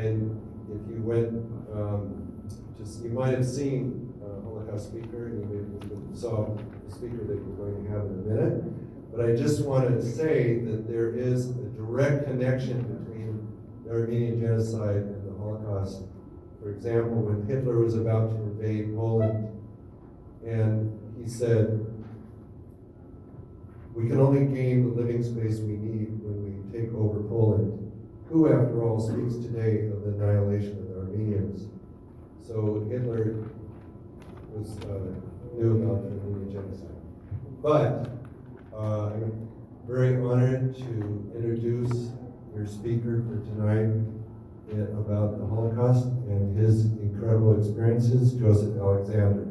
And if you went, you might have seen a Holocaust speaker, and you saw the speaker that you're going to have in a minute. But I just want to say that there is a direct connection between the Armenian genocide and the Holocaust. For example, when Hitler was about to invade Poland, and he said, "We can only gain the living space we need when we take over Poland." Who, after all, speaks today of the annihilation of the Armenians? So Hitler knew about the Armenian genocide. But I'm very honored to introduce your speaker for tonight about the Holocaust and his incredible experiences, Joseph Alexander.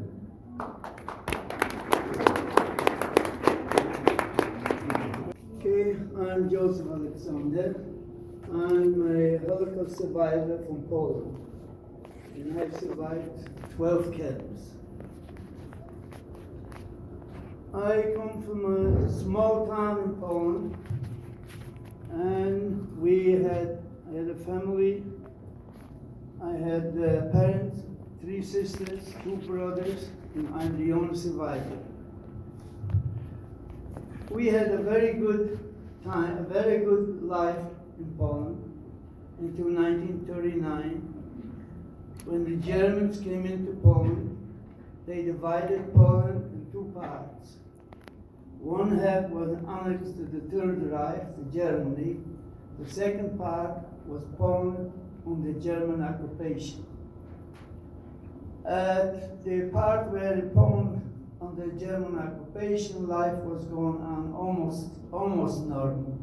Okay, I'm Joseph Alexander. I'm a Holocaust survivor from Poland, and I've survived 12 camps. I come from a small town in Poland, and I had a family. I had parents, 3 sisters, 2 brothers, and I'm the only survivor. We had a very good time, a very good life in Poland until 1939. When the Germans came into Poland, they divided Poland in 2 parts. One half was annexed to the Third Reich, to Germany. The second part was Poland under German occupation. At the part where Poland under German occupation, life was going on almost normal.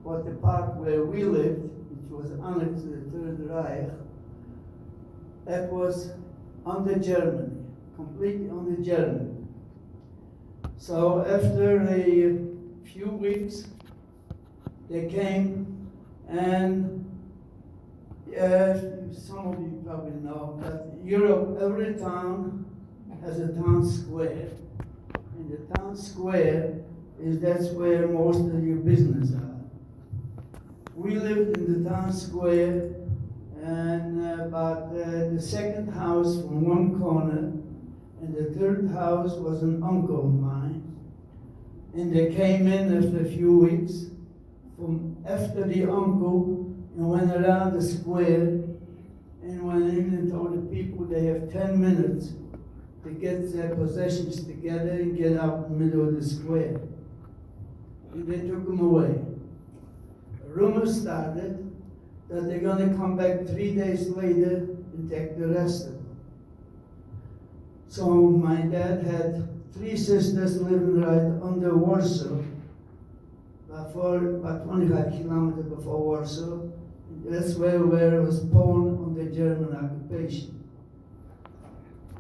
But the part where we lived, which was annexed to the Third Reich, that was under Germany, completely under Germany. So after a few weeks, they came, and some of you probably know that Europe, every town has a town square. And the town square that's where most of your business are. We lived in the town square, and about the second house from one corner, and the third house was an uncle of mine. And they came in after a few weeks from after the uncle and went around the square and went in and told the people they have 10 minutes to get their possessions together and get out in the middle of the square. And they took them away. A rumor started that they're going to come back 3 days later and take the rest of them. So my dad had 3 sisters living right under Warsaw, about 25 kilometers before Warsaw. That's where it was Poland under German occupation.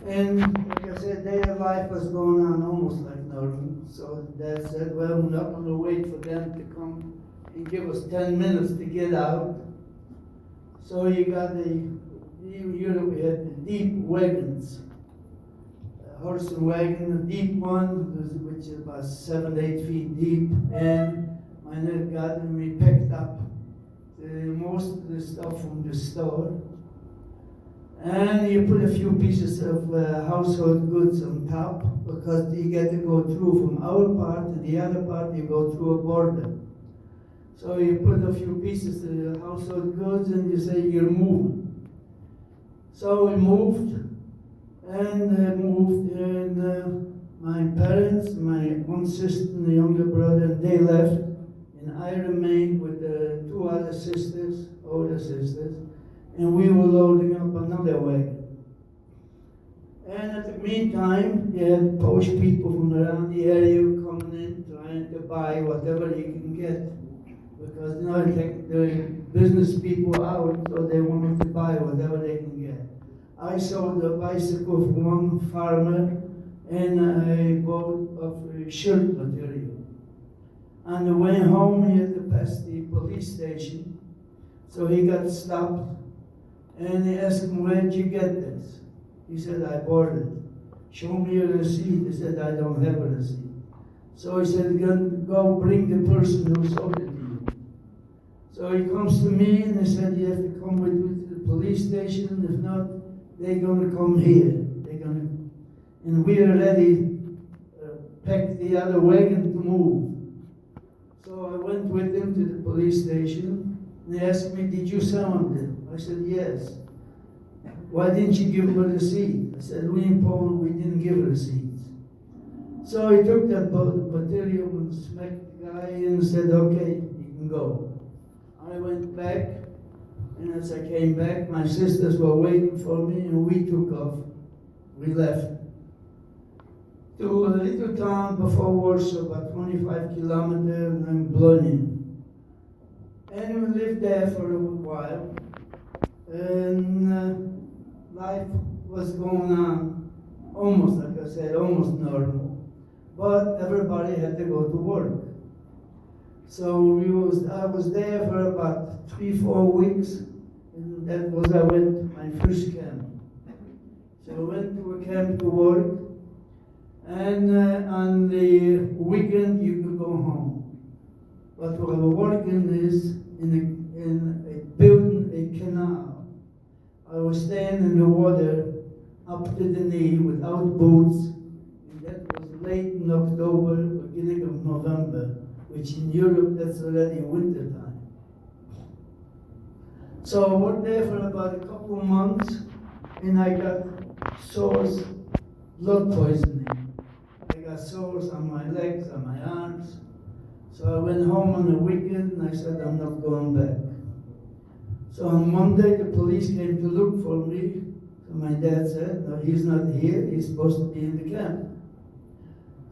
And like I said, their life was going on almost like normal. So Dad said, well, we're not going to wait for them to come and give us 10 minutes to get out. So we had the deep wagons. Horse and wagon, a deep one, which is about 7 to 8 feet deep, and my dad got and we picked up most of the stuff from the store. And you put a few pieces of household goods on top, because you get to go through from our part to the other part, you go through a border. So you put a few pieces of household goods and you say you're moving. So we moved, and my parents, my one sister and the younger brother, they left, and I remained with the 2 other sisters, older sisters, and we were loading up another wagon. And at the meantime, you had Polish people from around the area coming in, trying to buy whatever you can get, because they take the business people out, so they wanted to buy whatever they can get. I sold a bicycle from one farmer and a boat of shirt material. On the way home, he had to pass the police station, so he got stopped, and they asked him, where'd you get this? He said, I bought it. Show me a receipt. He said, I don't have a receipt. So he said, go bring the person who sold it to you. So he comes to me and he said, you have to come with me to the police station. If not, they're going to come here. And we already packed the other wagon to move. So I went with him to the police station. And they asked me, did you sound him? I said, yes. Why didn't you give him a receipt? I said, we in Poland, we didn't give receipts. So he took that material and smacked the guy and said, okay, you can go. I went back, and as I came back, my sisters were waiting for me, and we took off. We left to a little town before Warsaw, about 25 kilometers, named Glendale. And we lived there for a while, and life was going on, almost, like I said, almost normal. But everybody had to go to work. So I was there for about 3-4 weeks, and that was I went to my first camp. So I went to a camp to work, and on the weekend you could go home. But what I was working is in building a canal. I was staying in the water up to the knee without boots, and that was late in October, beginning of November, which in Europe that's already winter time. So I worked there for about a couple of months, and I got sores, blood poisoning. I got sores on my legs, on my arms. So I went home on the weekend, and I said, I'm not going back. So on Monday, the police came to look for me. So my dad said, no, he's not here, he's supposed to be in the camp.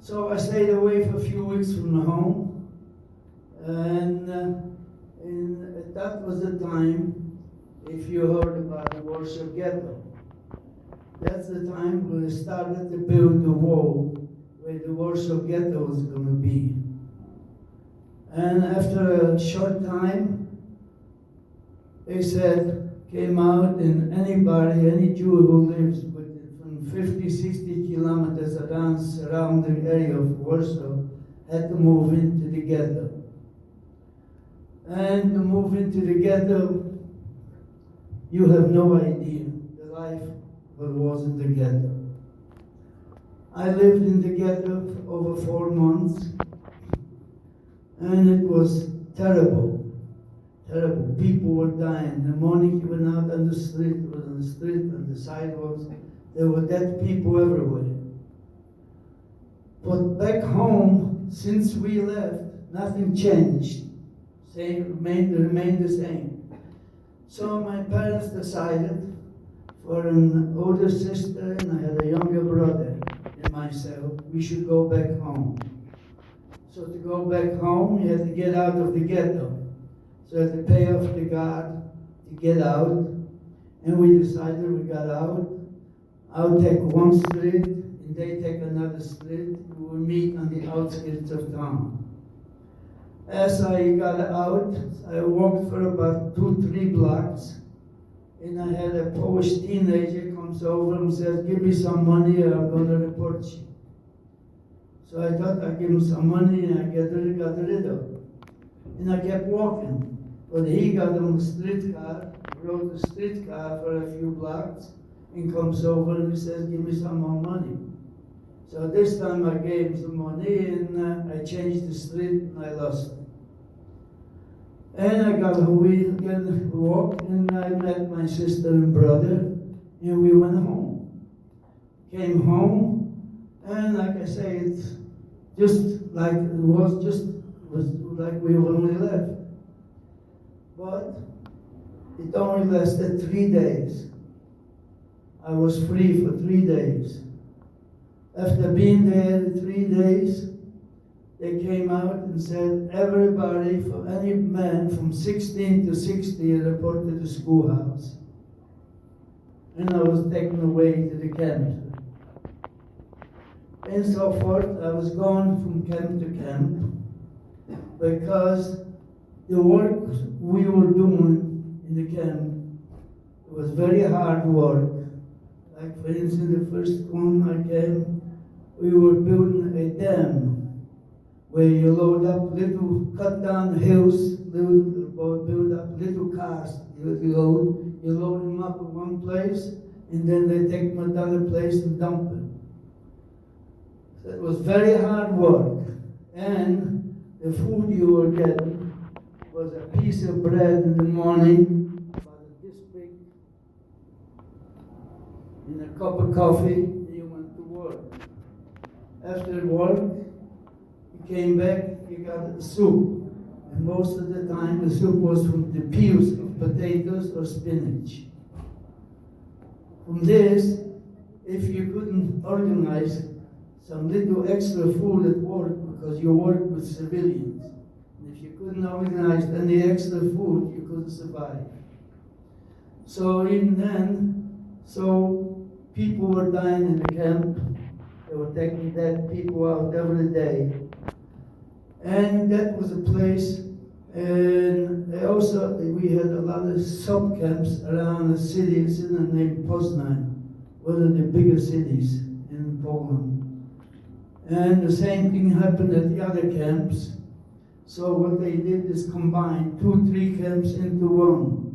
So I stayed away for a few weeks from the home, and that was the time, if you heard about the Warsaw Ghetto. That's the time when they started to build the wall where the Warsaw Ghetto was going to be. And after a short time, they said, came out, and anybody, any Jew who lives from 50, 60 kilometers around surrounding area of Warsaw had to move into the ghetto. And to move into the ghetto, you have no idea the life that was in the ghetto. I lived in the ghetto for over 4 months, and it was terrible. Terrible. People were dying. The morning you went out on the street, on the sidewalks, there were dead people everywhere. But back home, since we left, nothing changed. Remained the same. So my parents decided for an older sister, and I had a younger brother and myself, we should go back home. So to go back home, you had to get out of the ghetto. So I had to pay off the guard to get out, and we decided we got out. I'll take one street, and they take another street. We will meet on the outskirts of town. As I got out, I walked for about 2-3 blocks, and I had a Polish teenager comes over and says, give me some money or I'm going to report you. So I thought I'd give him some money and I got rid of it. And I kept walking. But he got on the streetcar, rode the streetcar for a few blocks, and comes over and he says, give me some more money. So this time I gave him some money, and I changed the street and I lost it. And I got away again, walked, and I met my sister and brother, and we went home. Came home, and like I say, it's just like it was like we only left. But it only lasted 3 days. I was free for 3 days. After being there 3 days, they came out and said, everybody, for any man from 16 to 60, report to the schoolhouse. And I was taken away to the camp. And so forth, I was going from camp to camp because the work we were doing in the camp was very hard work. Like for instance, the first one I came, we were building a dam where you load up little cut down hills build up little cars. You load them up at one place, and then they take them to another place and dump it. So it was very hard work, and the food you were getting was a piece of bread in the morning, about this big, and a cup of coffee, and you went to work. After work, you came back, you got soup. And most of the time, the soup was from the peels of potatoes or spinach. From this, if you couldn't organize some little extra food at work, because you worked with civilians, and if you couldn't organize any extra food, you couldn't survive. So even then, people were dying in the camp. They were taking dead people out every day. And that was a place, and we had a lot of sub-camps around the city. It's in the name Poznań, one of the bigger cities in Poland. And the same thing happened at the other camps. So what they did is combine 2-3 camps into one.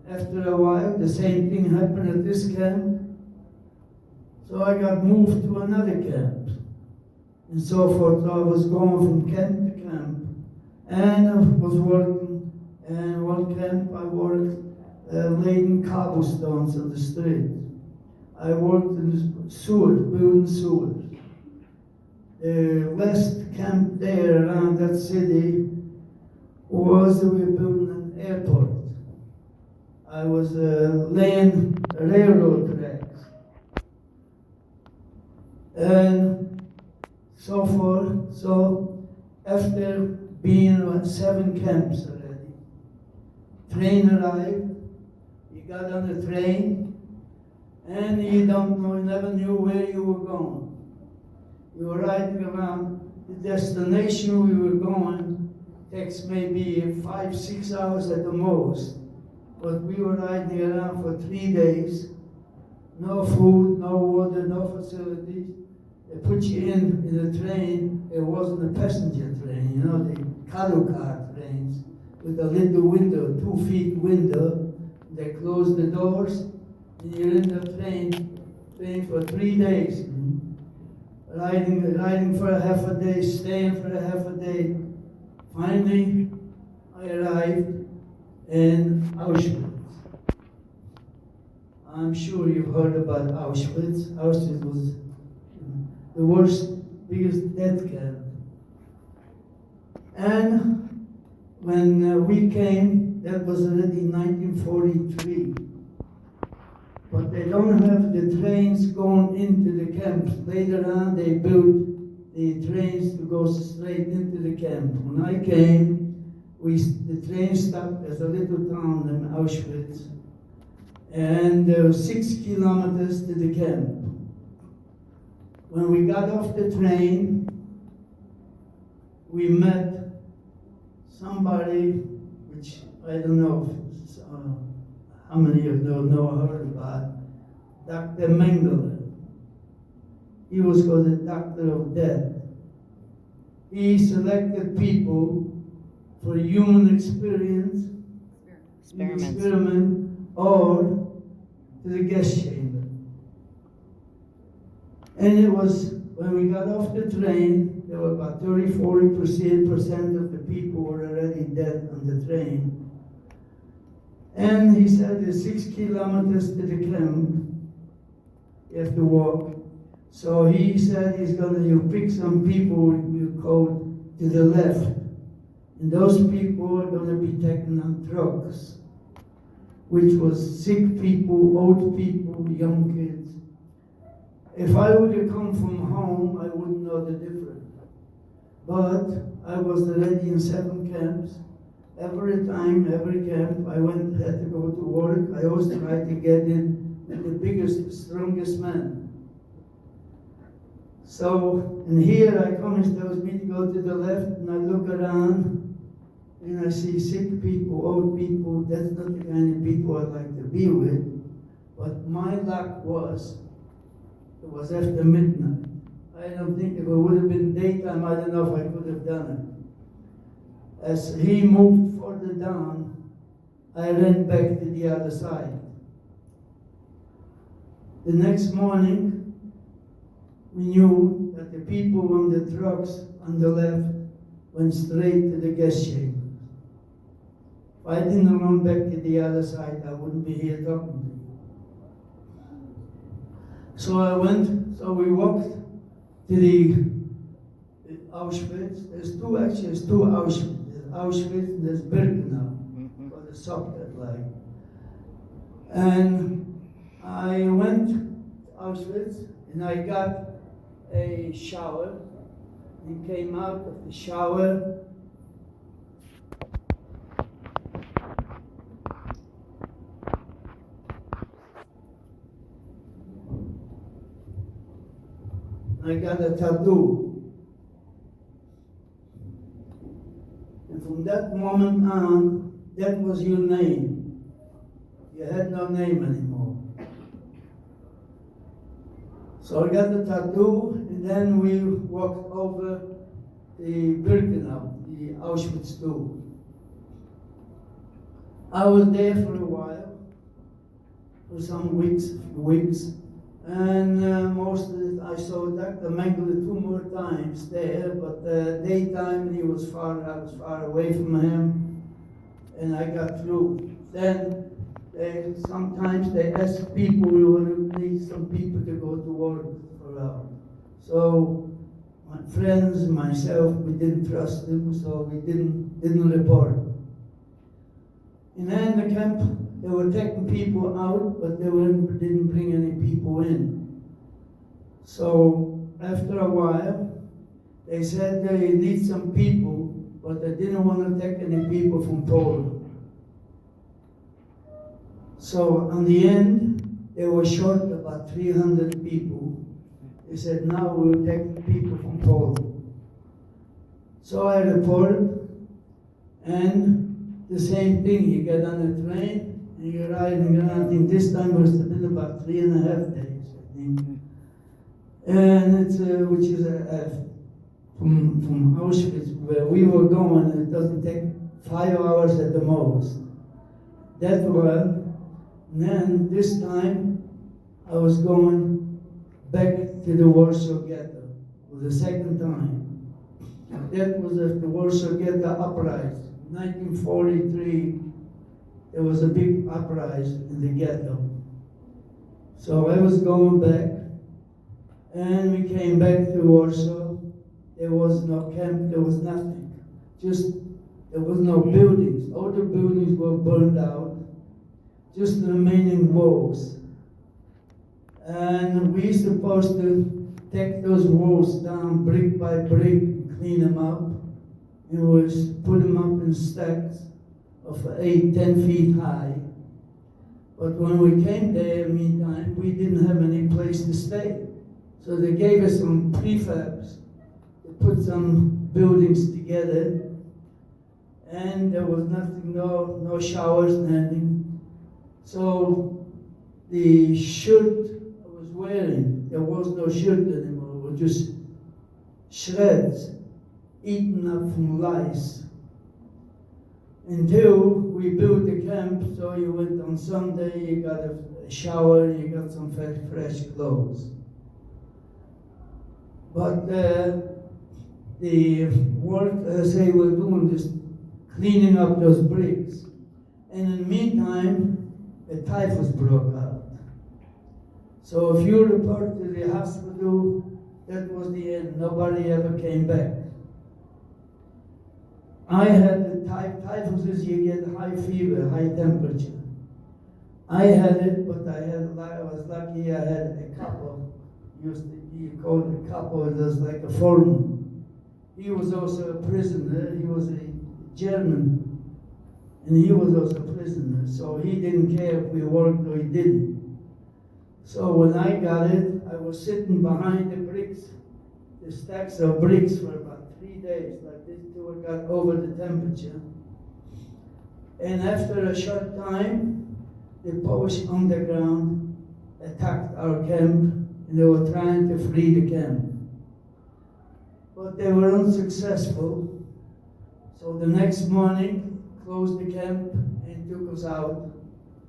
After a while, the same thing happened at this camp. So I got moved to another camp. And so forth. I was going from camp to camp, and I was working. And one camp I worked laying cobblestones on the street. I worked in sewers, building sewers. The last camp there around that city was we were building an airport. I was laying railroad tracks. And so forth. So after being at 7 camps already, train arrived, you got on the train, and you never knew where you were going. You were riding around. The destination we were going takes maybe 5-6 hours at the most, but we were riding around for 3 days, no food, no water, no facilities. They put you in the train. It wasn't a passenger train, you know, the cattle car trains with a little window, 2 feet window. They close the doors, and you're in the train for 3 days. Riding for a half a day, staying for a half a day. Finally, I arrived in Auschwitz. I'm sure you've heard about Auschwitz. Auschwitz was the worst, biggest death camp. And when we came, that was already 1943. But they don't have the trains going into the camps. Later on, they built the trains to go straight into the camp. When I came, the train stopped at a little town in Auschwitz, and there were 6 kilometers to the camp. When we got off the train, we met somebody, which I don't know how many of you know or heard about, Dr. Mengele. He was called the doctor of death. He selected people for human experiment, or to the gas chamber. And it was, when we got off the train, there were about 30-40% of the people were already dead on the train. And he said, there's 6 kilometers to the camp. You have to walk. So he said you pick some people you call to the left. And those people are going to be taken on trucks, which was sick people, old people, young kids. If I would have come from home, I wouldn't know the difference. But I was already in 7 camps. Every camp, I had to go to work. I always tried to get in with the biggest, strongest men. So, and here I come, it tells me to go to the left, and I look around, and I see sick people, old people. That's not the kind of people I like to be with. But my luck was, it was after midnight. I don't think if it would have been daytime, I don't know if I could have done it. As he moved further down, I ran back to the other side. The next morning, we knew that the people on the trucks on the left went straight to the gas chamber. If I didn't run back to the other side, I wouldn't be here talking to you. So we walked to the Auschwitz. There's two Auschwitz. There's Auschwitz and there's Birkenau, for the subject like. And I went to Auschwitz and I got a shower. And came out of the shower. I got a tattoo. And from that moment on, that was your name. You had no name anymore. So I got the tattoo, and then we walked over the Birkenau, the Auschwitz II. I was there for a while, for some weeks, and most of it I saw Dr. Mengele 2 more times there, but daytime I was far away from him, and I got through. Then sometimes they ask people, we want to need some people to go to work for us. So my friends, myself, we didn't trust them, so we didn't report. And then the camp, they were taking people out, but they didn't bring any people in. So after a while, they said they need some people, but they didn't want to take any people from Poland. So in the end, they were short about 300 people. They said, now we'll take people from Poland. So I reported, and the same thing, you get on a train, and you're riding around. I think this time must have been about 3.5 days, I think. And it's, which is from Auschwitz, where we were going, it doesn't take 5 hours at the most. That one. And then this time, I was going back to the Warsaw Ghetto for the second time. That was at the Warsaw Ghetto uprising. 1943, there was a big uprising in the ghetto. So I was going back, and we came back to Warsaw. There was no camp, there was nothing. Just, there was no buildings. All the buildings were burned out. Just the remaining walls. And we supposed to take those walls down brick by brick and clean them up. And was put them up in stacks of 8-10 feet high. But when we came there, meantime, we didn't have any place to stay. So they gave us some prefabs to put some buildings together. And there was nothing, no showers, nothing. So the shirt I was wearing, there was no shirt anymore. It was just shreds, eaten up from lice. Until we built the camp, so you went on Sunday, you got a shower, you got some fresh clothes. But the work, as I was doing, just cleaning up those bricks. And in the meantime, a typhus broke out. So if you report to the hospital, that was the end. Nobody ever came back. I had the typhus is you get high fever, high temperature. I had it, but I was lucky I had a couple. You call it a couple, it was like a foreman. He was also a prisoner. He was a German. And he was also a prisoner, so he didn't care if we worked or he didn't. So when I got it, I was sitting behind the bricks, the stacks of bricks for about 3 days, like this, till it got over the temperature. And after a short time, the Polish underground attacked our camp, and they were trying to flee the camp. But they were unsuccessful. So the next morning, closed the camp and took us out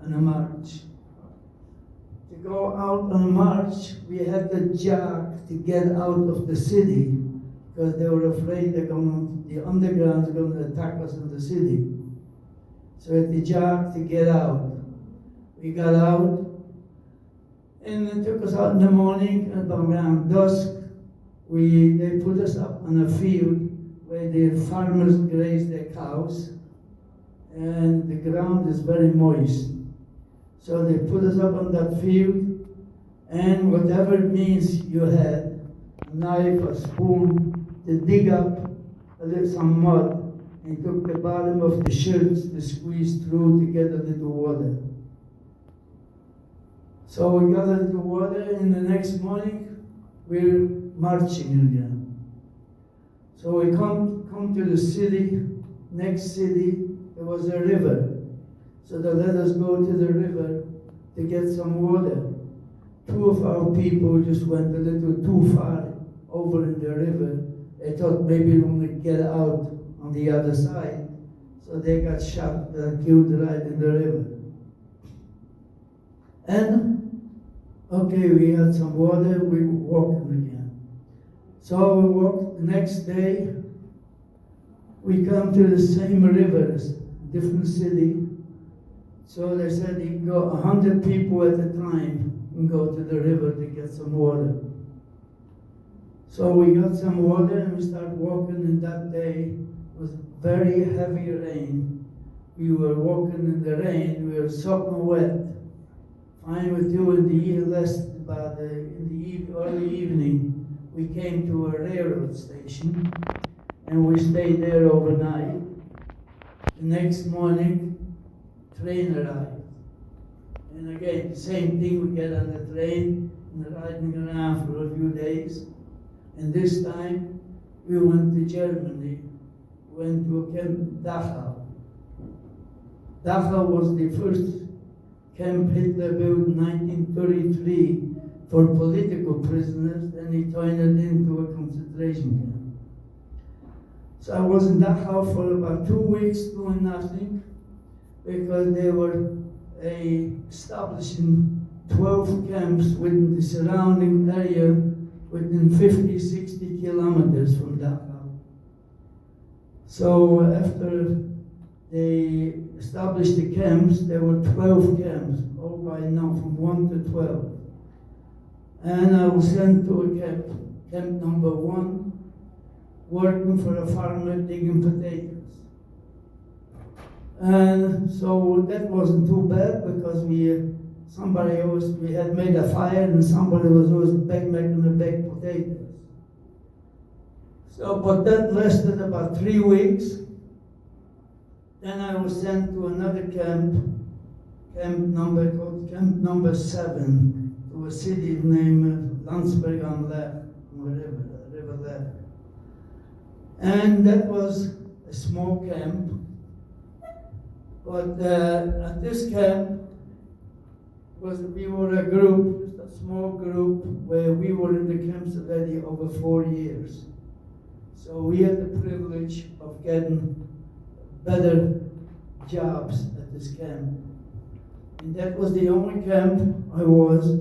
on a march. To go out on a march, we had to jog to get out of the city because they were afraid the underground is going to attack us in the city. So we had to jog to get out. We got out, and it took us out in the morning, and around dusk, they put us up on a field where the farmers graze their cows, and the ground is very moist. So they put us up on that field, and whatever means you had, a knife, a spoon, to dig up some mud, and took the bottom of the shirts to squeeze through to get a little water. So we got a little water, and the next morning, we're marching again. So we come to the city, next city, there was a river. So they let us go to the river to get some water. Two of our people just went a little too far over in the river. They thought maybe we would get out on the other side. So they got shot and killed right in the river. And, okay, we had some water, we were walking again. So we walked the next day, we come to the same rivers, different city. So they said you can go 100 people at a time and go to the river to get some water. So we got some water and we started walking, and that day was very heavy rain. We were walking in the rain, we were soaking wet. Finally, in the early evening, we came to a railroad station and we stayed there overnight. The next morning, train arrived. And again, the same thing, we get on the train and riding around for a few days. And this time, we went to Germany, went to Camp Dachau. Dachau was the first camp Hitler built in 1933 for political prisoners, and he turned it into a concentration camp. So I was in Dachau for about 2 weeks doing nothing, because they were establishing 12 camps within the surrounding area within 50, 60 kilometers from Dachau. So after they established the camps, there were 12 camps, all by now from 1 to 12. And I was sent to a camp, camp number 1, working for a farmer digging potatoes. And so that wasn't too bad, because we had made a fire and somebody was always making the baked potatoes. So, but that lasted about 3 weeks. Then I was sent to another camp number 7, to a city named Landsberg am Lech, River Lech. And that was a small camp. But at this camp, we were a group, just a small group, where we were in the camps already over 4 years. So we had the privilege of getting better jobs at this camp. And that was the only camp I was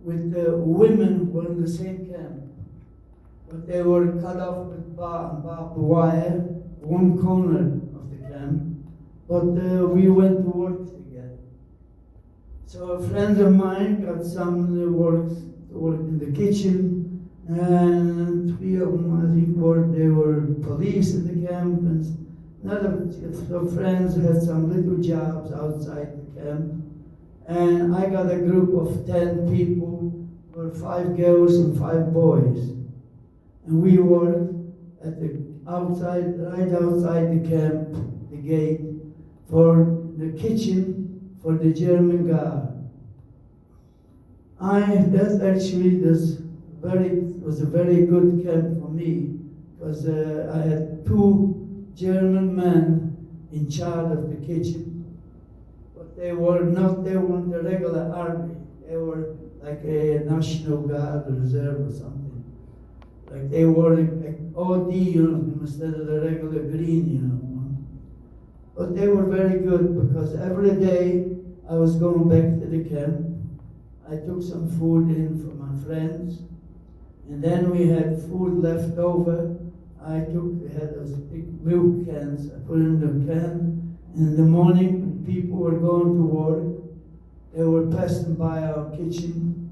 with. The women were in the same camp, but they were cut off with barbed wire, one corner of the camp, but we went to work together. So a friend of mine got some work in the kitchen, and 3 of them, I think, they were police in the camp, and another friends had some little jobs outside the camp. And I got a group of 10 people, were 5 girls and 5 boys. And we worked at right outside the camp, the gate, for the kitchen for the German guard. That actually was a very good camp for me, because I had 2 German men in charge of the kitchen. But they weren't the regular army. They were like a National Guard or reserve or something. Like they wore an OD uniform instead of the regular green uniform. But they were very good because every day I was going back to the camp. I took some food in for my friends, and then we had food left over. We had those big milk cans. I put in the can, and in the morning when people were going to work, they were passing by our kitchen,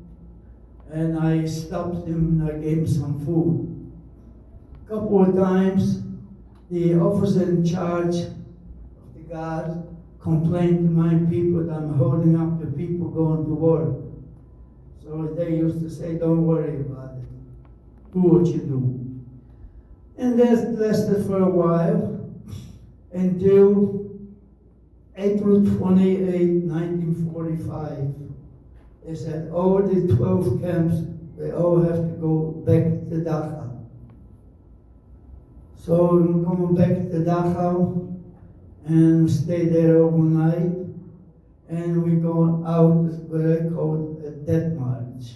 and I stopped them and I gave them some food. A couple of times, the officer in charge of the guard complained to my people that I'm holding up the people going to work. So they used to say, don't worry about it. Do what you do. And that lasted for a while until April 28, 1945. They said all the 12 camps, they all have to go back to Dachau. So we're going back to Dachau and stay there overnight. And we go out what I call a death march.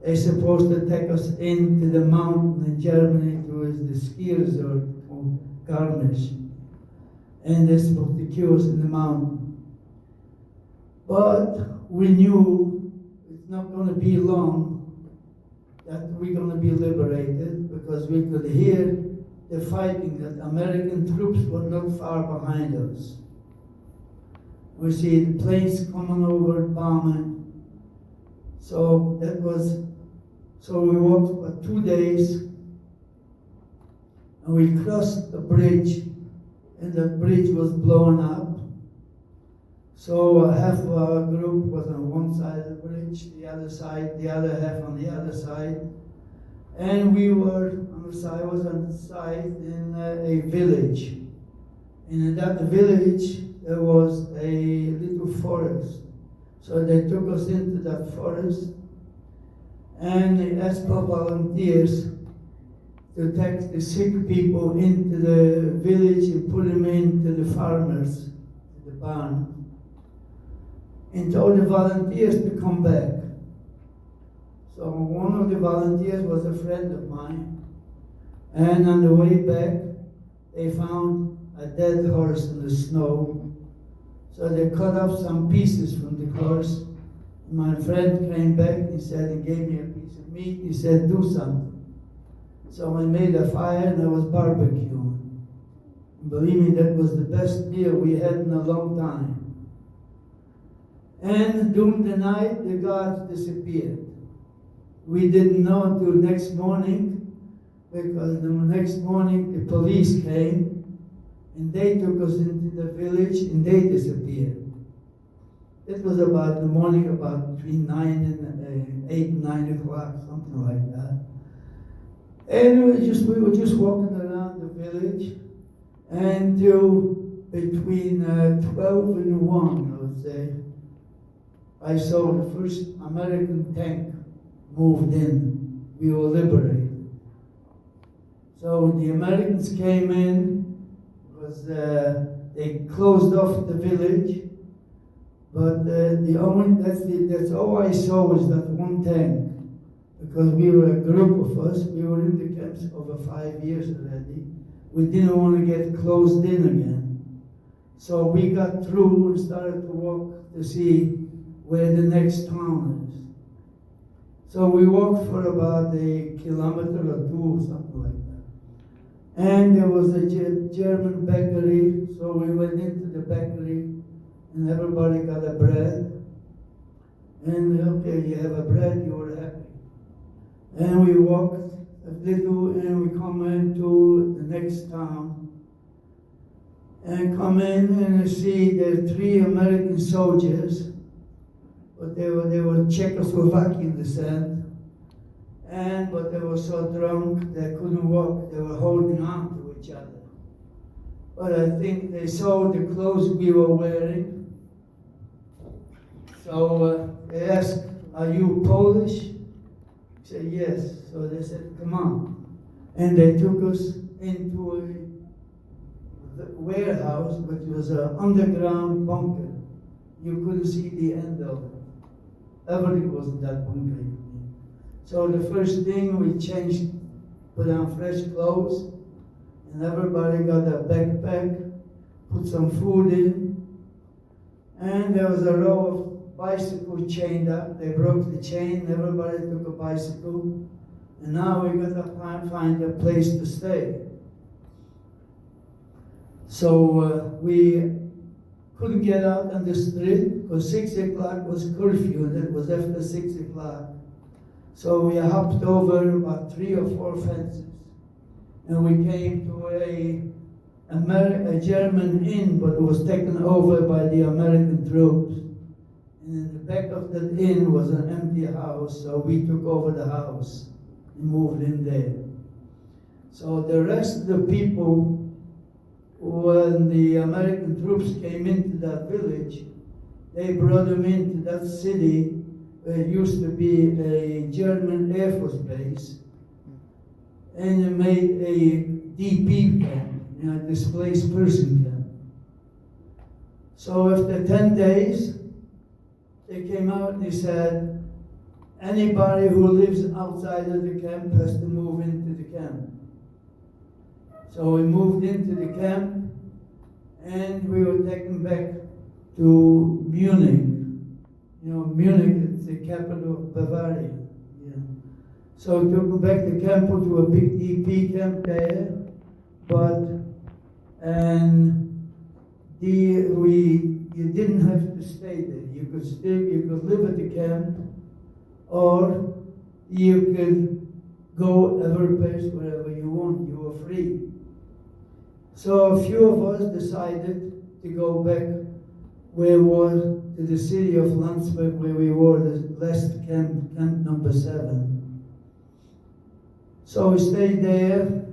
They're supposed to take us into the mountain in Germany to the ski resort called Garmisch. And they're supposed to kill us in the mountain. But we knew it's not going to be long that we're going to be liberated, because we could hear the fighting, that American troops were not far behind us. We see the planes coming over, bombing. So we walked for 2 days, and we crossed the bridge, and the bridge was blown up. So half of our group was on one side of the bridge, the other half on the other side. And we were on the side, in a village. And in that village, there was a little forest. So they took us into that forest, and they asked for volunteers to take the sick people into the village and put them into the farmers, the barn, and told the volunteers to come back. So one of the volunteers was a friend of mine, and on the way back, they found a dead horse in the snow. So they cut off some pieces from the horse. My friend came back, he said, and gave me a piece of meat. He said, do something. So I made a fire and I was barbecuing. And believe me, that was the best meal we had in a long time. And during the night, the guards disappeared. We didn't know until next morning, because the next morning the police came, and they took us into the village and they disappeared. It was about the morning, about between 8 and 9 o'clock, something like that. And we were just walking around the village until between 12 and 1, I would say. I saw the first American tank moved in. We were liberated. So the Americans came in. They closed off the village, but that's all I saw was that one tank, because we were a group of us. We were in the camps over 5 years already. We didn't want to get closed in again, so we got through and started to walk to see where the next town is. So we walked for about a kilometer or two, something like that. And there was a German bakery, so we went into the bakery, and everybody got a bread. And okay, you have a bread, you were happy. And we walked a little, and we come into the next town. And come in and see there are 3 American soldiers, but they were Czechoslovakian descent. But they were so drunk they couldn't walk. They were holding on to each other. But I think they saw the clothes we were wearing. So they asked, "Are you Polish?" I said, "Yes." So they said, "Come on." And they took us into a warehouse, which was an underground bunker. You couldn't see the end of it. Everything was in that bunker. So the first thing we changed, put on fresh clothes, and everybody got a backpack, put some food in, and there was a row of bicycles chained up. They broke the chain, everybody took a bicycle, and now we got to find a place to stay. So we couldn't get out on the street because 6 o'clock was curfew, and it was after 6 o'clock. So we hopped over about 3 or 4 fences, and we came to a German inn, but it was taken over by the American troops. And in the back of that inn was an empty house, so we took over the house and moved in there. So the rest of the people, when the American troops came into that village, they brought them into that city where it used to be a German Air Force base, and they made a DP camp, displaced person camp. So after 10 days, they came out and they said, anybody who lives outside of the camp has to move into the camp. So we moved into the camp, and we were taken back to Munich. Munich is the capital of Bavaria. Yeah. So we took them back to camp, to a big DP camp there, you didn't have to stay there. You could live at the camp, or you could go every place wherever you want. You were free. So a few of us decided to go back to the city of Landsberg, where we were, the last camp number 7. So we stayed there.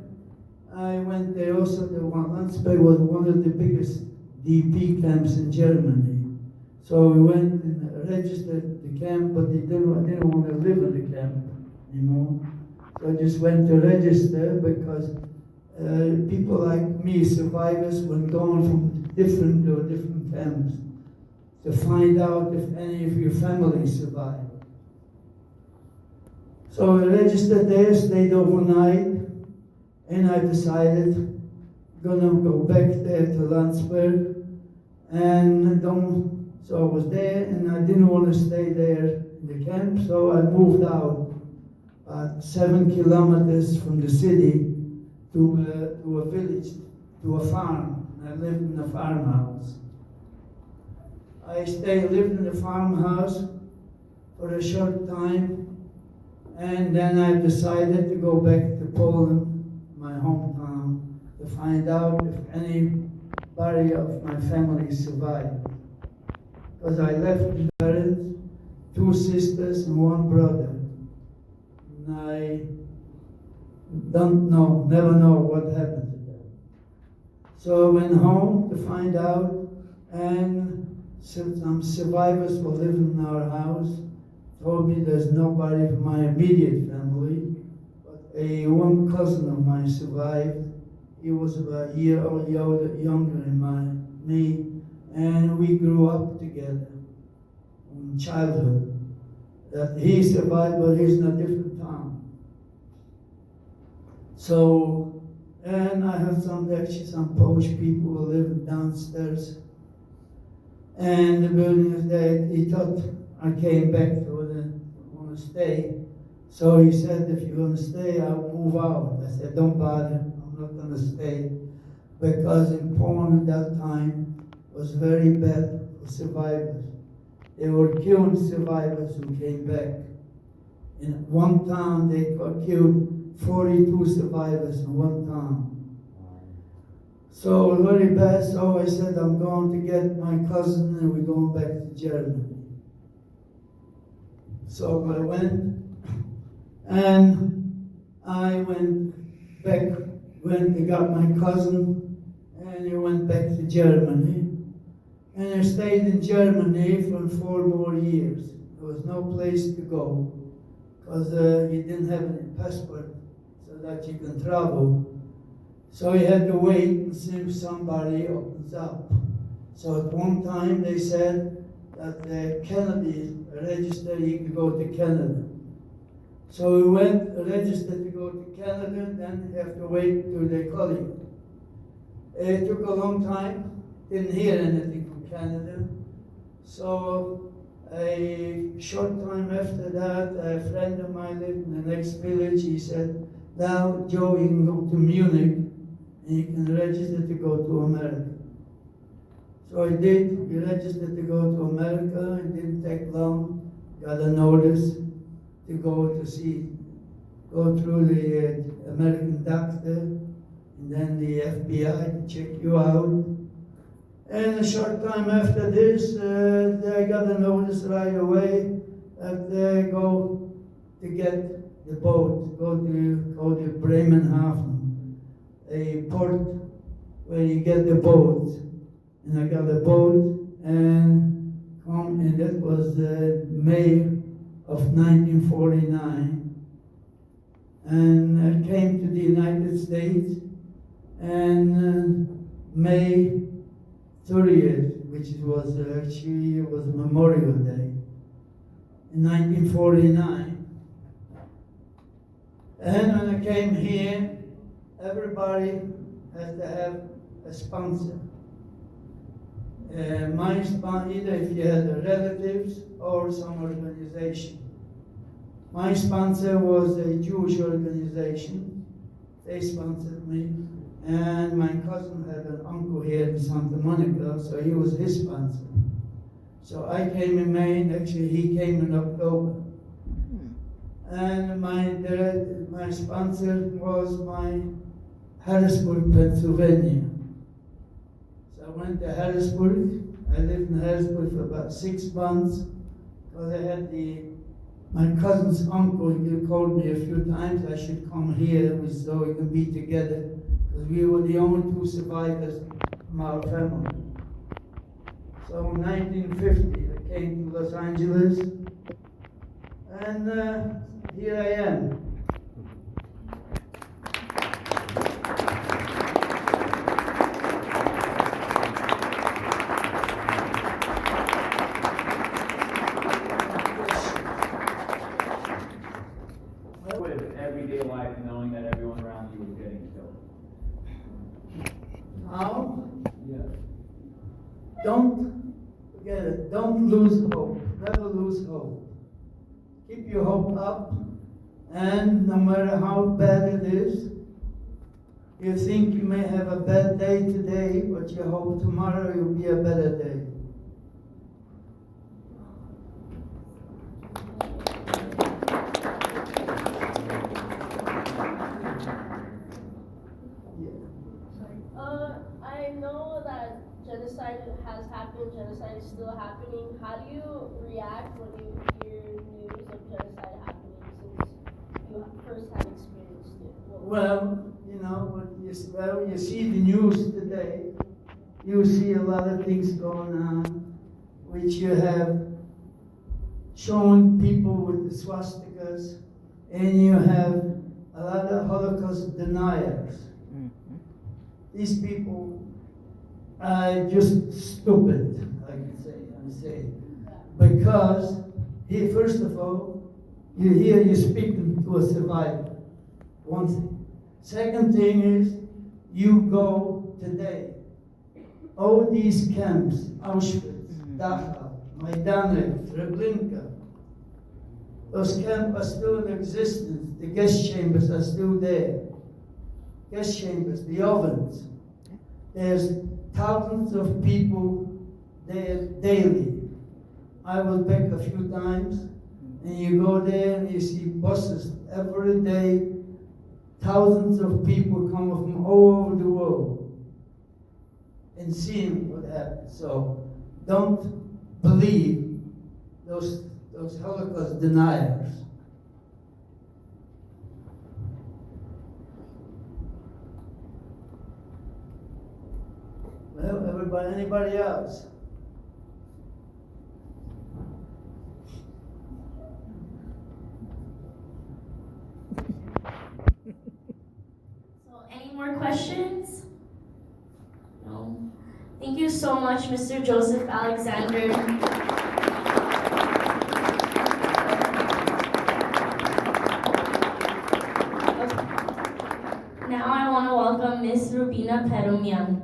I went there also. Landsberg was one of the biggest DP camps in Germany. So we went and registered the camp, but I didn't want to live in the camp anymore. So I just went to register because people like me, survivors, were going from different camps to find out if any of your family survived. So I registered there, stayed overnight, and I decided I'm gonna go back there to Landsberg, so I was there, and I didn't want to stay there in the camp, so I moved out about 7 kilometers from the city to a village, to a farm. I lived in a farmhouse. I lived in the farmhouse for a short time, and then I decided to go back to Poland, my hometown, to find out if anybody of my family survived. Because I left my parents, 2 sisters, and 1 brother. And I never know what happened to them. So I went home to find out, and some survivors were living in our house, told me there's nobody from my immediate family, but one cousin of mine survived. He was about a year or younger than me, and we grew up together in childhood. That he survived, but he's in a different town. So, and I had some Polish people who lived downstairs. And the building is there. He thought I came back to want to stay. So he said, if you're going to stay, I'll move out. I said, don't bother. I'm not going to stay. Because in Poland at that time was very bad for survivors. They were killing survivors who came back. In one town, they killed 42 survivors in one town. So very bad, so I said, I'm going to get my cousin and we're going back to Germany. So I went, and I went and got my cousin, and he went back to Germany. And I stayed in Germany for 4 more years. There was no place to go, because you didn't have any passport so that you can travel. So you had to wait and see if somebody opens up. So at one time they said that the Kennedy register, you could go to Canada. So we went, registered to go to Canada, then have to wait till they call you. It took a long time, didn't hear anything from Canada. So a short time after that, a friend of mine lived in the next village. He said, now Joe, you can go to Munich and you can register to go to America. So I did. We registered to go to America. It didn't take long. Got a notice to go through the American doctor, and then the FBI to check you out. And a short time after this, I got a notice right away that they go to get the boat, go to Bremenhaven, a port where you get the boat. And I got a boat and that was May of 1949. And I came to the United States and May 30th, which was actually was Memorial Day, in 1949. And when I came here, everybody has to have a sponsor. Either if you had relatives or some organization. My sponsor was a Jewish organization. They sponsored me. And my cousin had an uncle here in Santa Monica, so he was his sponsor. So I came in May, and actually he came in October. And my sponsor was my Harrisburg, Pennsylvania. I went to Harrisburg. I lived in Harrisburg for about 6 months because I had my cousin's uncle. He called me a few times I should come here so we can be together because we were the only 2 survivors from our family. So in 1950, I came to Los Angeles, and here I am. Everyday life knowing that everyone around you was getting killed. How? Yes. Don't forget it. Don't lose hope. Never lose hope. Keep your hope up, and no matter how bad it is, you think you may have a bad day today, but you hope tomorrow will be a better day. I know that genocide has happened, genocide is still happening. How do you react when you hear news of genocide happening since you first have experienced it? Well, when you see the news today, you see a lot of things going on, which you have shown people with the swastikas, and you have a lot of Holocaust deniers. These people are just stupid, I say. Because here, first of all, you're speaking to a survivor. One thing. Second thing is, you go today. All these camps, Auschwitz, Dachau, Majdanek, Treblinka, those camps are still in existence. The gas chambers are still there. Gas chambers, the ovens. There's thousands of people there daily. I was back a few times, and you go there and you see buses every day. Thousands of people come from all over the world and seeing what happened. So don't believe those Holocaust deniers. Well, anybody else? So, any more questions? No. Thank you so much, Mr. Joseph Alexander. Miss Rubina Perumian.